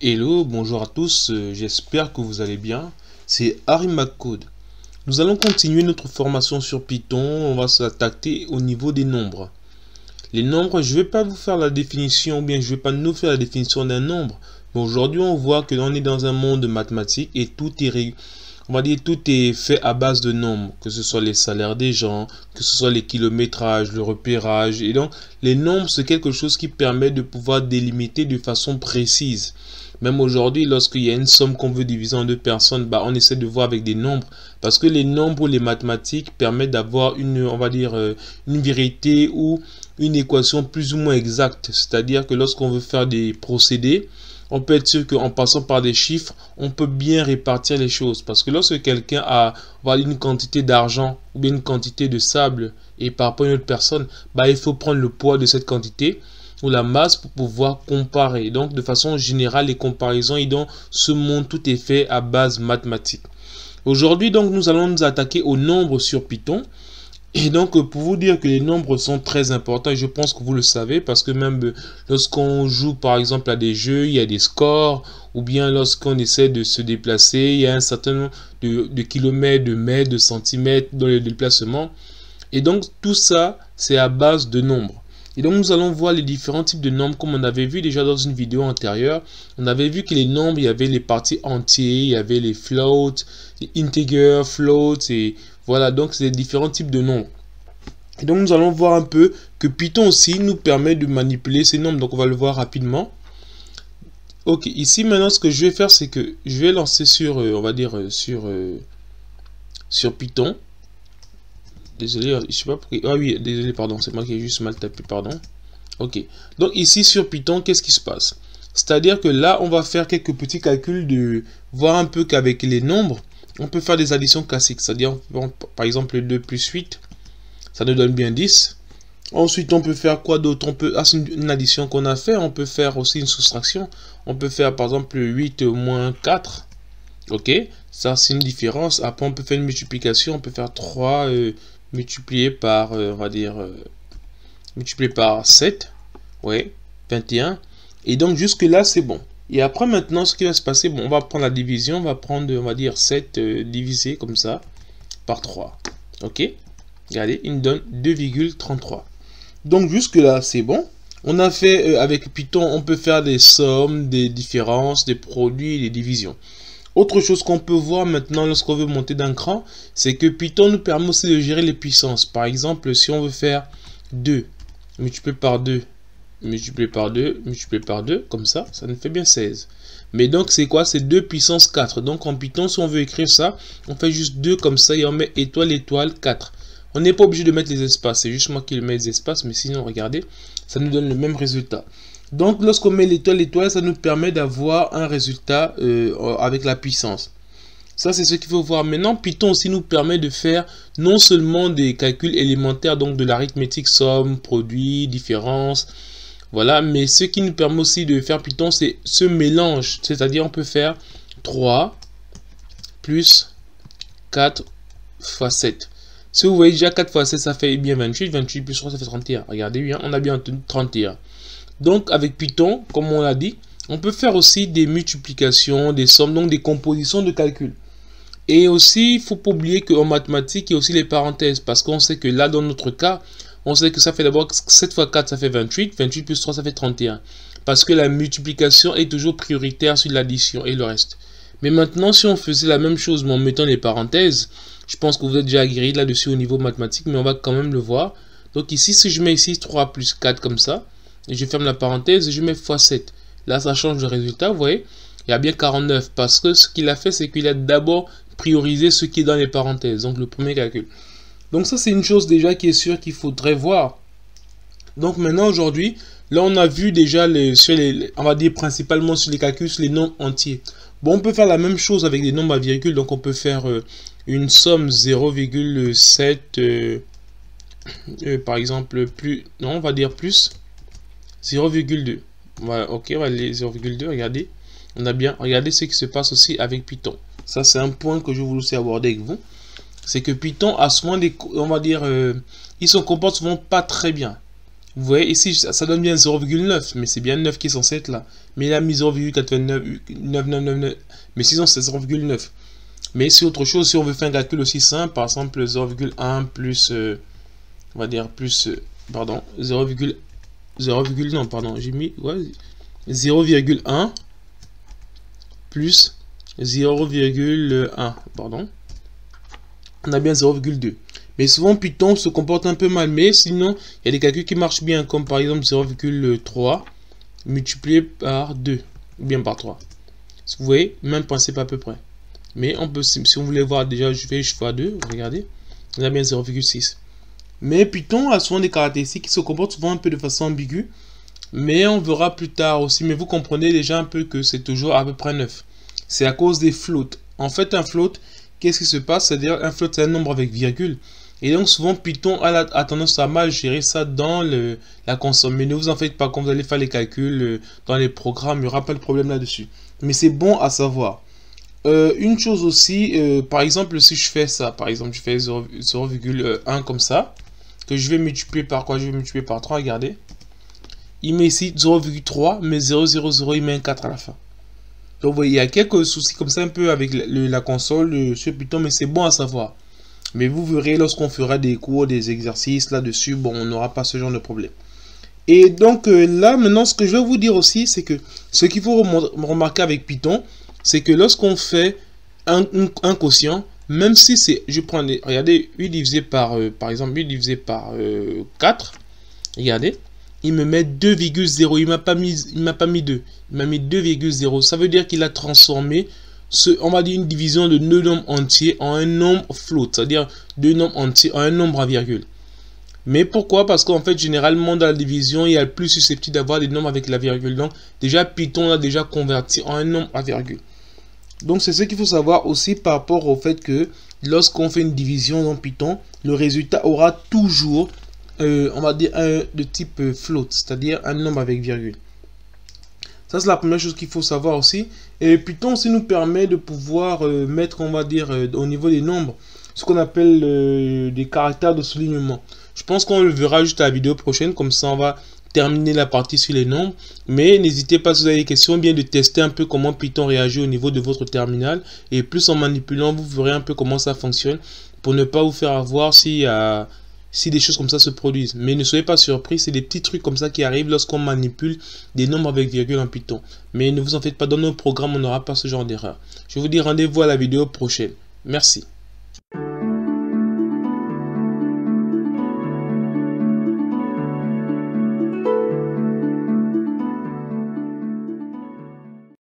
Hello, bonjour à tous, j'espère que vous allez bien. C'est Harry McCode. Nous allons continuer notre formation sur Python. On va s'attaquer au niveau des nombres. Les nombres, je ne vais pas vous faire la définition, ou bien je ne vais pas nous faire la définition d'un nombre. Mais aujourd'hui, on voit que l'on est dans un monde mathématique et tout est fait à base de nombres, que ce soit les salaires des gens, que ce soit les kilométrages, le repérage. Et donc, les nombres, c'est quelque chose qui permet de pouvoir délimiter de façon précise. Même aujourd'hui, lorsqu'il y a une somme qu'on veut diviser en deux personnes, on essaie de voir avec des nombres. Parce que les nombres ou les mathématiques permettent d'avoir une vérité ou une équation plus ou moins exacte. C'est-à-dire que lorsqu'on veut faire des procédés, on peut être sûr qu'en passant par des chiffres, on peut bien répartir les choses. Parce que lorsque quelqu'un a une quantité d'argent ou bien une quantité de sable et par rapport à une autre personne, il faut prendre le poids de cette quantité ou la masse pour pouvoir comparer. Donc, de façon générale, les comparaisons et dans ce monde, tout est fait à base mathématique. Aujourd'hui, donc, nous allons nous attaquer aux nombres sur Python. Et donc, pour vous dire que les nombres sont très importants, je pense que vous le savez, parce que même lorsqu'on joue, par exemple, à des jeux, il y a des scores, ou bien lorsqu'on essaie de se déplacer, il y a un certain nombre de kilomètres, de mètres, de centimètres dans le déplacement. Et donc, tout ça, c'est à base de nombres. Et donc, nous allons voir les différents types de nombres, comme on avait vu déjà dans une vidéo antérieure. On avait vu que les nombres, il y avait les parties entiers, il y avait les floats, les integers, floats, et voilà, donc c'est différents types de nombres. Et donc, nous allons voir un peu que Python aussi nous permet de manipuler ces nombres. Donc, on va le voir rapidement. Ok, ici, maintenant, ce que je vais faire, c'est que je vais lancer sur, sur Python. Désolé, je sais pas pourquoi. Ah oui, désolé, pardon, c'est moi qui ai juste mal tapé, pardon. Ok, donc ici sur Python, qu'est-ce qui se passe? C'est-à-dire que là, on va faire quelques petits calculs de voir un peu qu'avec les nombres, on peut faire des additions classiques. C'est-à-dire, par exemple, 2 plus 8, ça nous donne bien 10. Ensuite, on peut faire quoi d'autre? C'est une addition qu'on a fait. On peut faire aussi une soustraction. On peut faire, par exemple, 8 moins 4. Ok, ça, c'est une différence. Après, on peut faire une multiplication. On peut faire 3 multiplié par, multiplié par 7. Ouais, 21. Et donc, jusque là, c'est bon. Et après, maintenant, ce qui va se passer, bon, on va prendre la division. On va prendre, on va dire, 7 divisé comme ça par 3. Ok, regardez, il me donne 2,33. Donc, jusque là, c'est bon. On a fait, avec Python, on peut faire des sommes, des différences, des produits, des divisions. Autre chose qu'on peut voir maintenant lorsqu'on veut monter d'un cran, c'est que Python nous permet aussi de gérer les puissances. Par exemple, si on veut faire 2 multiplié par 2, multiplié par 2, multiplié par 2, comme ça nous fait bien 16. Mais donc, c'est quoi? C'est 2 puissance 4. Donc, en Python, si on veut écrire ça, on fait juste 2 comme ça et on met étoile, étoile, 4. On n'est pas obligé de mettre les espaces. C'est juste moi qui le mets les espaces, mais sinon, regardez, ça nous donne le même résultat. Donc, lorsqu'on met l'étoile, ça nous permet d'avoir un résultat avec la puissance. Ça, c'est ce qu'il faut voir. Maintenant, Python aussi nous permet de faire non seulement des calculs élémentaires, donc de l'arithmétique, somme, produit, différence, voilà, mais ce qui nous permet aussi de faire Python, c'est ce mélange. C'est-à-dire, on peut faire 3 plus 4 fois 7. Si vous voyez déjà 4 fois 7, ça fait bien 28. 28 plus 3, ça fait 31. Regardez bien, on a bien entendu 31. Donc, avec Python, comme on l'a dit, on peut faire aussi des multiplications, des sommes, donc des compositions de calcul. Et aussi, il ne faut pas oublier qu'en mathématiques, il y a aussi les parenthèses. Parce qu'on sait que là, dans notre cas, on sait que ça fait d'abord 7 fois 4, ça fait 28. 28 plus 3, ça fait 31. Parce que la multiplication est toujours prioritaire sur l'addition et le reste. Mais maintenant, si on faisait la même chose, mais en mettant les parenthèses, je pense que vous êtes déjà aguerri là-dessus au niveau mathématique, mais on va quand même le voir. Donc ici, si je mets ici 3 plus 4 comme ça, et je ferme la parenthèse et je mets x7. Là, ça change de résultat, vous voyez. Il y a bien 49 parce que ce qu'il a fait, c'est qu'il a d'abord priorisé ce qui est dans les parenthèses. Donc, le premier calcul. Donc, ça, c'est une chose déjà qui est sûre qu'il faudrait voir. Donc, maintenant, aujourd'hui, là, on a vu déjà, on va dire principalement sur les calculs, sur les nombres entiers. Bon, on peut faire la même chose avec des nombres à virgule. Donc, on peut faire une somme 0,7, par exemple, plus, non, on va dire plus 0,2. Voilà, ok, on va aller 0,2, regardez. On a bien, regardez ce qui se passe aussi avec Python. Ça, c'est un point que je voulais aussi aborder avec vous. C'est que Python a souvent des, on va dire, il se comporte souvent pas très bien. Vous voyez ici, ça donne bien 0,9, mais c'est bien 9 qui est censé être là. Mais il a mis 0,99, mais sinon c'est 0,9. Mais c'est autre chose, si on veut faire un calcul aussi simple, par exemple 0,1 plus, on va dire plus, pardon, 0, non, pardon, j'ai mis, ouais, 0,1 plus 0,1, pardon, on a bien 0,2. Mais souvent Python se comporte un peu mal, mais sinon il y a des calculs qui marchent bien, comme par exemple 0,3 multiplié par 2, ou bien par 3. Vous voyez, même principe à peu près. Mais on peut, si on voulait voir déjà, je fais x2, regardez, on a bien 0,6. Mais Python a souvent des caractéristiques qui se comportent souvent un peu de façon ambiguë. Mais on verra plus tard aussi. Mais vous comprenez déjà un peu que c'est toujours à peu près 9. C'est à cause des floats. En fait, un float, qu'est-ce qui se passe? C'est-à-dire, un float, c'est un nombre avec virgule. Et donc, souvent, Python a tendance à mal gérer ça dans la console. Mais ne vous en faites pas, quand vous allez faire les calculs dans les programmes, il n'y aura pas de problème là-dessus. Mais c'est bon à savoir. Une chose aussi, par exemple, si je fais ça, par exemple, je fais 0,1 comme ça, que je vais multiplier par quoi? Je vais multiplier par 3, regardez. Il met ici 0,3, mais 0,00, il met un 4 à la fin. Donc, vous voyez, il y a quelques soucis comme ça un peu avec la console sur Python, mais c'est bon à savoir. Mais vous verrez, lorsqu'on fera des cours, des exercices là-dessus, bon, on n'aura pas ce genre de problème. Et donc, là, maintenant, ce que je vais vous dire aussi, c'est que ce qu'il faut remarquer avec Python, c'est que lorsqu'on fait un quotient, même si c'est, je prends, regardez, 8 divisé par, par exemple, 8 divisé par 4, regardez, il me met 2,0, il m'a pas mis 2, il m'a mis 2,0, ça veut dire qu'il a transformé, on va dire une division de deux nombres entiers en un nombre float, c'est-à-dire deux nombres entiers en un nombre à virgule. Mais pourquoi? Parce qu'en fait, généralement, dans la division, il y a le plus susceptible d'avoir des nombres avec la virgule. Donc, déjà, Python l'a déjà converti en un nombre à virgule. Donc, c'est ce qu'il faut savoir aussi par rapport au fait que lorsqu'on fait une division dans Python, le résultat aura toujours, on va dire, de type float, c'est-à-dire un nombre avec virgule. Ça, c'est la première chose qu'il faut savoir aussi. Et Python aussi nous permet de pouvoir mettre, on va dire, au niveau des nombres, ce qu'on appelle des caractères de soulignement. Je pense qu'on le verra juste à la vidéo prochaine, comme ça on va terminer la partie sur les nombres. Mais n'hésitez pas si vous avez des questions, bien de tester un peu comment Python réagit au niveau de votre terminal. Et plus en manipulant, vous verrez un peu comment ça fonctionne pour ne pas vous faire avoir si des choses comme ça se produisent. Mais ne soyez pas surpris, c'est des petits trucs comme ça qui arrivent lorsqu'on manipule des nombres avec virgule en Python. Mais ne vous en faites pas, dans nos programmes, on n'aura pas ce genre d'erreur. Je vous dis rendez-vous à la vidéo prochaine. Merci.